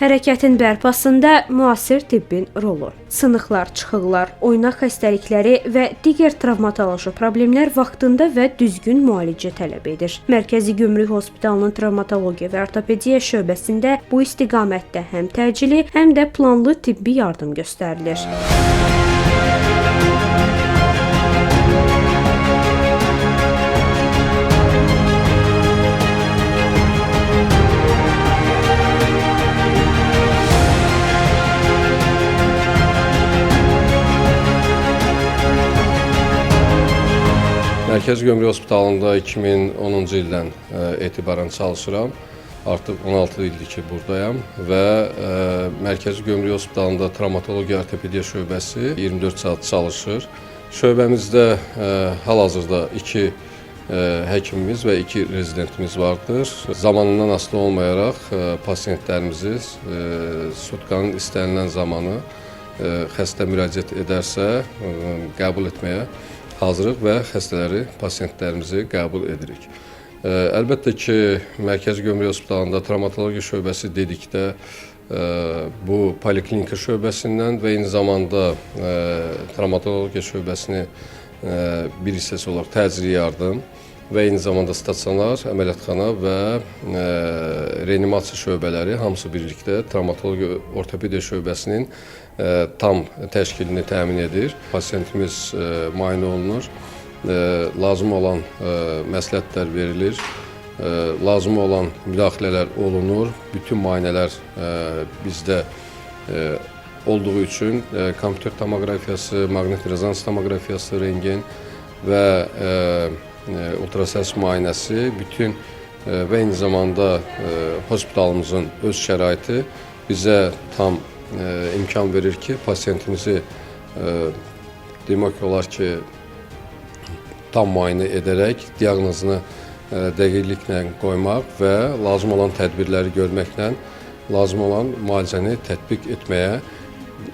Hərəkətin bərpasında müasir tibbin rolu. Sınıqlar, çıxıqlar, oynaq xəstəlikləri və digər travmatoloji problemlər vaxtında və düzgün müalicə tələb edir. Mərkəzi Gömrük Hospitalının travmatologiya və ortopediya şöbəsində bu istiqamətdə həm təcili, həm də planlı tibbi yardım göstərilir. Mərkəzi Gömrük Hospitalında 2010-cu ildən etibarən çalışıram. Artıq 16 ildir ki, buradayam və Mərkəzi Gömrük Hospitalında travmatologiya ortopediya şöbəsi 24 saat çalışır. Şöbəmizdə hal-hazırda 2 həkimimiz və 2 rezidentimiz vardır. Zamanından asılı olmayaraq pasientlərimizi sutkanın istənilən zamanı xəstə müraciət edərsə qəbul etməyə hazırıq və xəstələri, pasientlərimizi qəbul edirik. Əlbəttə ki, Mərkəzi Gömrük Hospitalında travmatologiya şöbəsi dedikdə bu poliklinika şöbəsindən və eyni zamanda travmatologiya şöbəsini bir hissəsi olaraq təcili yardım və eyni zamanda stasionar, əməliyyatxana və reanimasiya şöbələri hamısı birlikdə travmatologiya ortopediya şöbəsinin tam təşkilini təmin edir. Pasientimiz müayinə olunur, lazım olan məsləhətlər verilir, lazım olan müdaxilələr olunur. Bütün müayinələr bizdə olduğu üçün kompüter tomoqrafiyası, maqnit rezonans tomoqrafiyası, rengen və ultrasəs müayinəsi bütün və eyni zamanda hospitalımızın öz şəraiti bizə tam imkan verir ki, pasientimizi demək olar ki, tam müayinə edərək diaqnozunu dəqiqliklə qoymaq və lazım olan tədbirləri görməklə lazım olan müalicəni tətbiq etməyə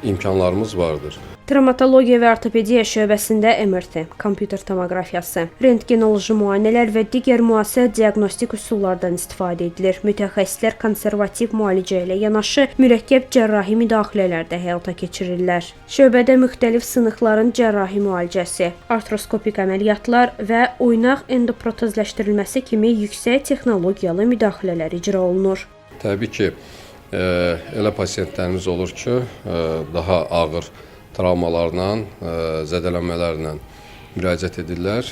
imkanlarımız vardır. Travmatologiya və ortopediya şöbəsində MRT, kompüter tomoqrafiyası, rentgenoloji müayinələr və digər müasir diaqnostik üsullardan istifadə edilir. Mütəxəssislər konservativ müalicə ilə yanaşı mürəkkəb cərrahi müdaxilələr də həyata keçirirlər. Şöbədə müxtəlif sınıqların cərrahi müalicəsi, artroskopik əməliyyatlar və oynaq endoprotezləşdirilməsi kimi yüksək texnologiyalı müdaxilələr icra olunur. Təbii ki, elə pasientlərimiz olur ki, daha ağır travmalarla, zədələnmələrlə müraciət edirlər.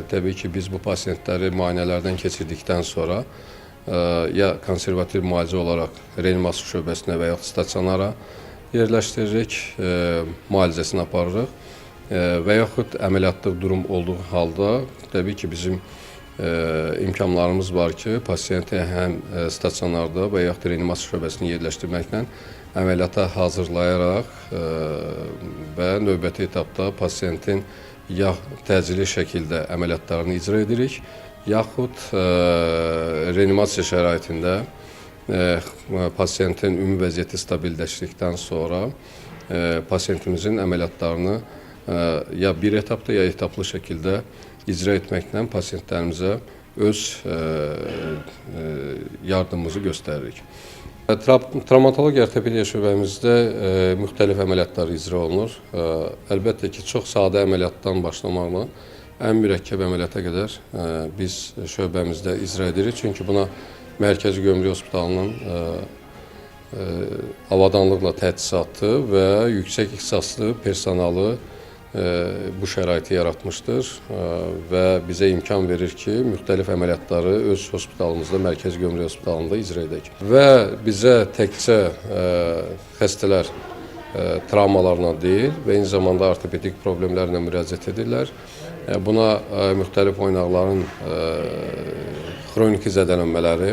Təbii ki, biz bu pasientləri müayinələrdən keçirdikdən sonra ya konservativ müalicə olaraq reanimasiya şöbəsinə və yaxud stasionara yerləşdiririk, müalicəsini aparırıq və yaxud əməliyyatlı durum olduğu halda təbii ki, bizim imkanlarımız var ki, pasiyenti həm stasionarda və yaxud reanimasiya şöbəsini yerləşdirməklə əməliyyata hazırlayaraq və növbəti etapda pasiyentin ya təcili şəkildə əməliyyatlarını icra edirik, yaxud reanimasiya şəraitində pasiyentin ümumi vəziyyəti stabilləşdikdən sonra pasiyentimizin əməliyyatlarını ya bir etapda, ya etaplı şəkildə icra etməklə pasiyentlərimizə öz yardımımızı göstəririk. Travmatologiya ortopediya şöbəmizdə müxtəlif əməliyyatlar icra olunur. Əlbəttə ki, çox sadə əməliyyatdan başlamaqla ən mürəkkəb əməliyyata qədər biz şöbəmizdə icra edirik. Çünki buna Mərkəzi Gömrük Hospitalının avadanlıqla təchizatı və yüksək ixtisaslı personalı bu şəraiti yaratmışdır və bizə imkan verir ki, müxtəlif əməliyyatları öz hospitalımızda, Mərkəzi Gömrük Hospitalında icra edək. Və bizə təkcə xəstələr travmalarla deyil və eyni zamanda ortopedik problemlərlə müraciət edirlər. Buna müxtəlif oynaqların xroniki zədələnmələri,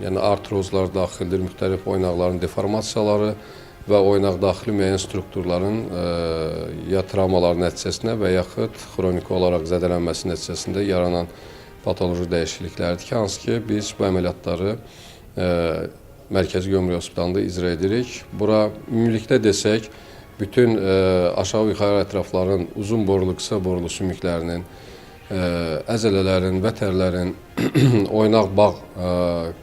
yəni artrozlar daxildir, müxtəlif oynaqların deformasiyaları və oynaq daxili müəyyən strukturların ya travmalar nəticəsində və yaxud xroniki olaraq zədələnməsi nəticəsində yaranan patoloji dəyişikliklərdir ki, hansı ki, biz bu əməliyyatları Mərkəzi Gömrük Hospitalında icra edirik. Bura ümumilikdə desək, bütün aşağı yuxarı ətrafların uzun borulu, qısa borulu sümüklərinin əzələlərin, vətərlərin, oynaq bağ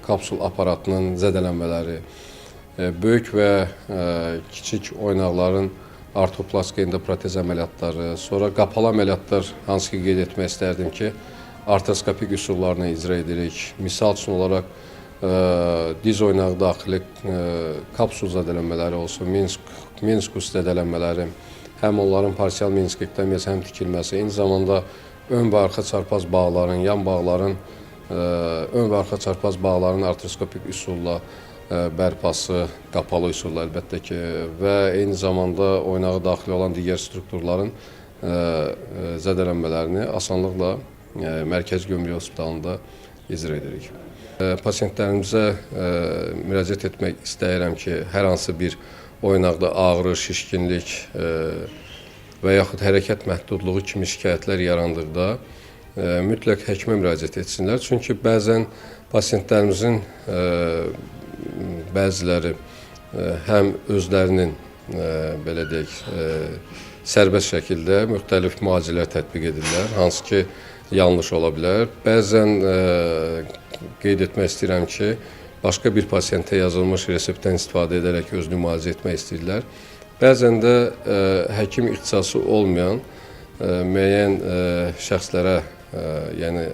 kapsul aparatının zədələnmələri, böyük və kiçik oynaqların artroplastika endoprotez əməliyyatları, sonra qapalı əməliyyatlar, hansı ki qeyd etmək istərdim ki, artroskopik üsullarla icra edirik. Misal üçün olaraq diz oynağı daxili kapsul zədələnmələri olsun, meniskus zədələnmələri, həm onların parsial meniskektomiyası, həm tikilməsi, eyni zamanda ön və arxa çarpaz bağların, yan bağların, ön və arxa çarpaz bağların artroskopik üsulla bərpası, qapalı üsulla əlbəttə ki, və eyni zamanda oynağı daxil olan digər strukturların zədələnmələrini asanlıqla Mərkəzi Gömrük Hospitalında icra edirik. Pasientlərimizə müraciət etmək istəyirəm ki, hər hansı bir oynaqda ağrı, şişkinlik və yaxud hərəkət məhdudluğu kimi şikayətlər yarandıqda mütləq həkimə müraciət etsinlər. Çünki bəzən pasientlərimizin bəziləri həm özlərinin, belə deyək, sərbəst şəkildə müxtəlif müalicələr tətbiq edirlər, hansı ki, yanlış ola bilər. Bəzən qeyd etmək istəyirəm ki, başqa bir pasiyentə yazılmış reseptdən istifadə edərək özünü müalicə etmək istəyirlər. Bəzən də həkim ixtisası olmayan müəyyən şəxslərə, yəni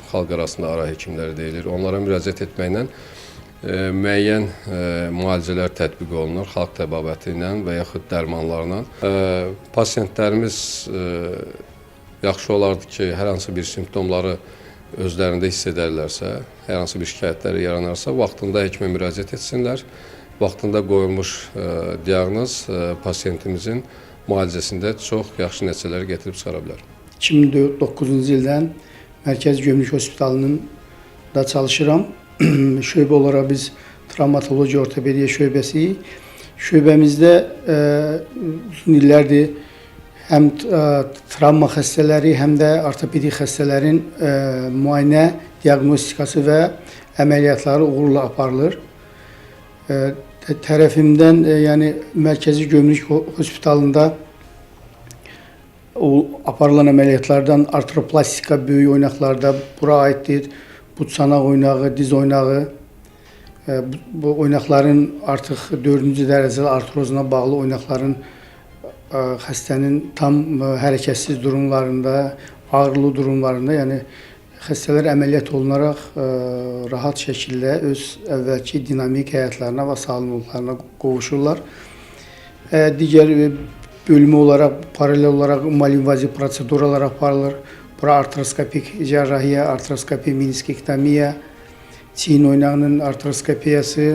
xalq arasında ara həkimləri deyilir, onlara müraciət etməklə müəyyən müalicələr tətbiq olunur xalq təbabəti ilə və yaxud dərmanlarla. Pasiyentlərimiz yaxşı olardı ki, hər hansı bir simptomları özlərində hiss edərlərsə, hər hansı bir şikayətləri yaranarsa, vaxtında həkimə müraciət etsinlər. Vaxtında qoyulmuş diaqnoz pasiyentimizin müalicəsində çox yaxşı nəticələri gətirib çıxara bilər. 2009-cu ildən Mərkəzi Gömrük Hospitalının da çalışıram. Şöbə olaraq biz travmatologiya ortopediya şöbəsiyik. Şöbəmizdə uzun illərdir həm travma xəstələri, həm də ortopedik xəstələrin müayinə, diaqnostikası və əməliyyatları uğurla aparılır. Tərəfimdən, yəni Mərkəzi Gömrük Hospitalında aparılan əməliyyatlardan artroplastika böyük oynaqlarda bura aiddir. Butçanaq oynağı, diz oynağı, bu oynaqların artıq 4-cü dərəcəli artrozuna bağlı oynaqların xəstənin tam hərəkətsiz durumlarında, ağrılı durumlarında, yəni xəstələr əməliyyat olunaraq rahat şəkildə öz əvvəlki dinamik həyatlarına və sağlamlıqlarına qovuşurlar. Digər bölümü olaraq, paralel olaraq malinvaziv proseduralar aparılır. Bura artroskopik cərrahiyyə, artroskopik meniskektomiya, çiyin oynağının artroskopiyası,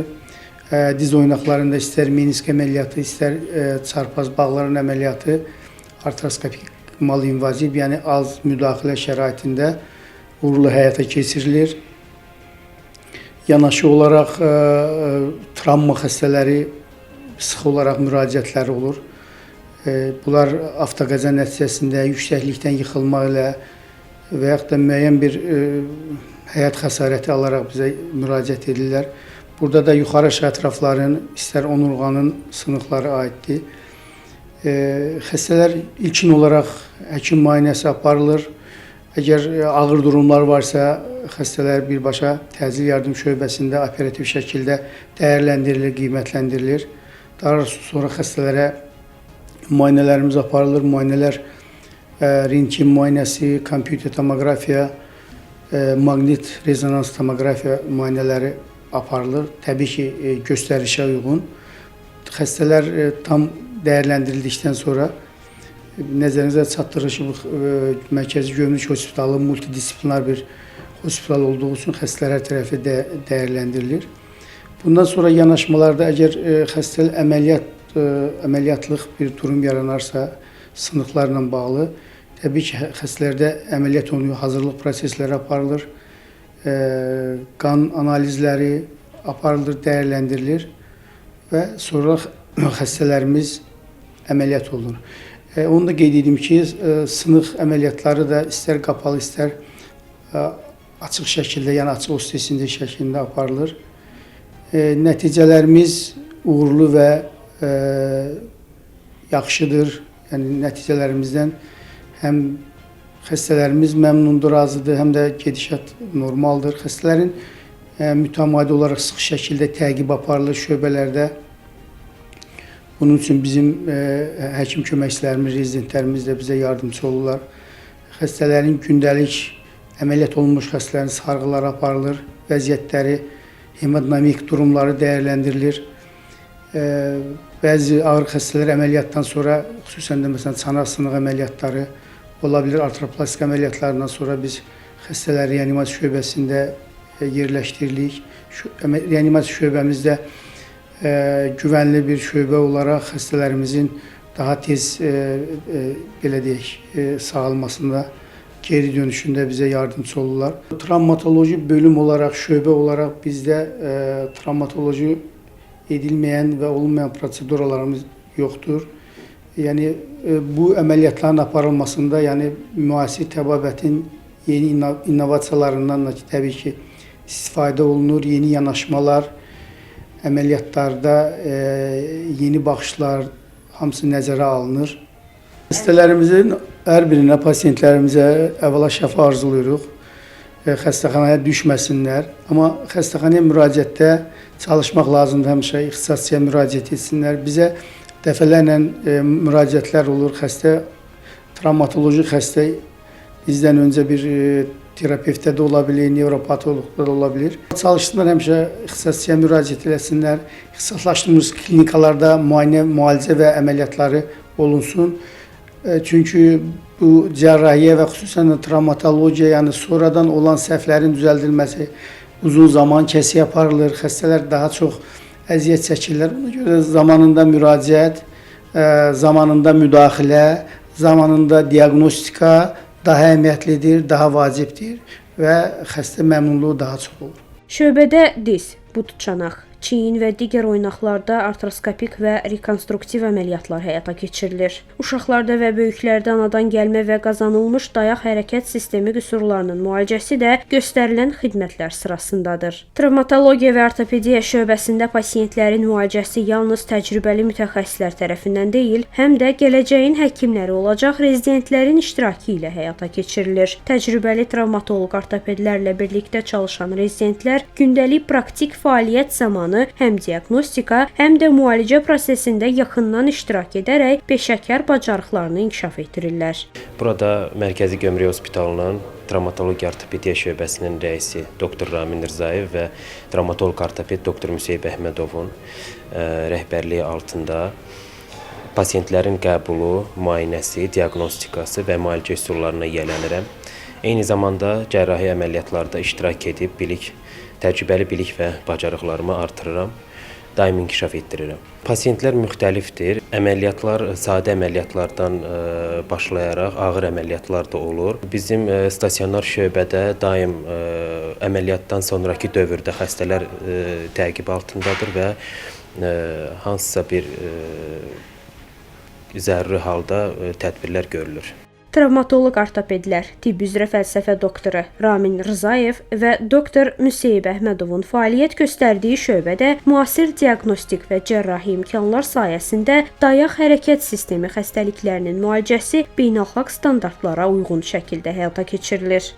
diz oynaqlarında istər menisk əməliyyatı, istər çarpaz bağların əməliyyatı artroskopik malinvaziv, yəni az müdaxilə şəraitində uğurlu həyata keçirilir. Yanaşı olaraq travma xəstələri sıx olaraq müraciətləri olur. Bunlar avtoqəza nəticəsində yüksəklikdən yıxılma ilə və yaxud da müəyyən bir həyat xəsarəti alaraq bizə müraciət edirlər. Burada da yuxarı ətrafların, istər onurğanın sınıqları aiddir. Xəstələr ilkin olaraq həkim müayinəsi aparılır. Əgər ağır durumlar varsa, xəstələr birbaşa təcil yardım şöbəsində operativ şəkildə dəyərləndirilir, qiymətləndirilir. Daha sonra xəstələrə müayinələrimiz aparılır. Müayinələr rentgen müayinəsi, kompüter tomoqrafiya, maqnit rezonans tomoqrafiya müayinələri aparılır. Təbii ki, göstərişə uyğun. Xəstələr tam dəyərləndirildikdən sonra nəzərinizə çatdırılmış Mərkəzi Gömrük Hospitalı multidisiplinar bir hospital olduğu üçün xəstələr tərəfi dəyərləndirilir. Bundan sonra yanaşmalarda əgər xəstə əməliyyatlıq bir durum yaranarsa, sınıqlarla bağlı, təbii ki, xəstələrdə əməliyyat olunur, hazırlıq prosesləri aparılır, qan analizləri aparılır, dəyərləndirilir və sonra xəstələrimiz əməliyyat olunur. Onu da qeyd edim ki, sınıq əməliyyatları da istər qapalı, istər açıq şəkildə, yəni açıq osteosindiz şəklində aparılır. Nəticələrimiz uğurlu və yaxşıdır. Yəni nəticələrimizdən həm xəstələrimiz məmnundur, razıdır, həm də gedişat normaldır. Xəstələrin mütəmadi olaraq sıx şəkildə təqib aparılır şöbələrdə. Bunun üçün bizim həkim köməkçilərimiz, rezidentlərimiz də bizə yardımcı olurlar. Xəstələrin gündəlik əməliyyat olunmuş xəstələrin sarğıları aparılır, vəziyyətləri, hemodinamik durumları dəyərləndirilir. Bəzi ağır xəstələr əməliyyatdan sonra, xüsusən də məsələn çanaq sınıq əməliyyatları ola bilər, artroplastik əməliyyatlarından sonra biz xəstələri reanimasiya şöbəsində yerləşdiririk. Reanimasiya şöbəmizdə güvənli bir şöbə olaraq xəstələrimizin daha tez belə deyək, sağalmasında, geri dönüşündə bizə yardımcı olurlar. Travmatoloji bölüm olaraq, şöbə olaraq bizdə travmatoloji edilməyən və olunmayan proseduralarımız yoxdur. Yəni bu əməliyyatların aparılmasında, yəni müasir təbabətin yeni innovasiyalarından da təbii ki istifadə olunur, yeni yanaşmalar, əməliyyatlarda yeni baxışlar hamısı nəzərə alınır. Xəstələrimizin hər birinə, pasientlərimizə əvvəla şəfa arzulayırıq. Xəstəxanaya düşməsinlər. Amma xəstəxanaya müraciətdə çalışmaq lazımdır, həmişə ixtisasçıya müraciət etsinlər. Bizə dəfələrlə müraciətlər olur. Xəstə, travmatoloji xəstə bizdən öncə bir terapevtdə də ola bilir, nevropatoloqda da ola bilir. Çalışsınlar həmişə ixtisasçıya müraciət etsinlər. İxtisaslaşdırılmış klinikalarda müalicə və əməliyyatları olunsun. Çünki bu cərrahiyyə və xüsusən travmatologiya, yəni sonradan olan səhvlərin düzəldilməsi uzun zaman kəsik aparılır. Xəstələr daha çox əziyyət çəkirlər. Ona görə zamanında müraciət, zamanında müdaxilə, zamanında diaqnostika daha əhəmiyyətlidir, daha vacibdir və xəstə məmnunluğu daha çox olur. Şöbədə diz, but çanaq, çiyin və digər oynaqlarda artroskopik və rekonstruktiv əməliyyatlar həyata keçirilir. Uşaqlarda və böyüklərdə anadan gəlmə və qazanılmış dayaq hərəkət sistemi qüsurlarının müalicəsi də göstərilən xidmətlər sırasındadır. Travmatologiya və ortopediya şöbəsində pasientlərin müalicəsi yalnız təcrübəli mütəxəssislər tərəfindən deyil, həm də gələcəyin həkimləri olacaq rezidentlərin iştirakı ilə həyata keçirilir. Təcrübəli travmatoloq ortopedlərlə birlikdə çalışan rezidentlər gündəlik praktik fəaliyyət zamanı həm diaqnostika, həm də müalicə prosesində yaxından iştirak edərək peşəkar bacarıqlarını inkişaf etdirirlər. Burada Mərkəzi Gömrük Hospitalının Travmatologiya Ortopediya şöbəsinin rəisi doktor Ramin Rzayev və travmatoloq ortoped doktor Müseyib Əhmədovun rəhbərliyi altında pasientlərin qəbulu, müayinəsi, diaqnostikası və müalicə üsullarına yiyələnirəm. Eyni zamanda cərrahi əməliyyatlarda iştirak edib təcrübəli bilik və bacarıqlarımı artırıram, daim inkişaf etdirirəm. Pasientlər müxtəlifdir. Əməliyyatlar sadə əməliyyatlardan başlayaraq ağır əməliyyatlar da olur. Bizim stasionar şöbədə daim əməliyyatdan sonraki dövrdə xəstələr təqib altındadır və hansısa bir zəruri halda tədbirlər görülür. Travmatoloq ortopedlər, tibb üzrə fəlsəfə doktoru Ramin Rzayev və doktor Müseyib Əhmədovun fəaliyyət göstərdiyi şöbədə müasir diaqnostik və cərrahi imkanlar sayəsində dayaq hərəkət sistemi xəstəliklərinin müalicəsi beynəlxalq standartlara uyğun şəkildə həyata keçirilir.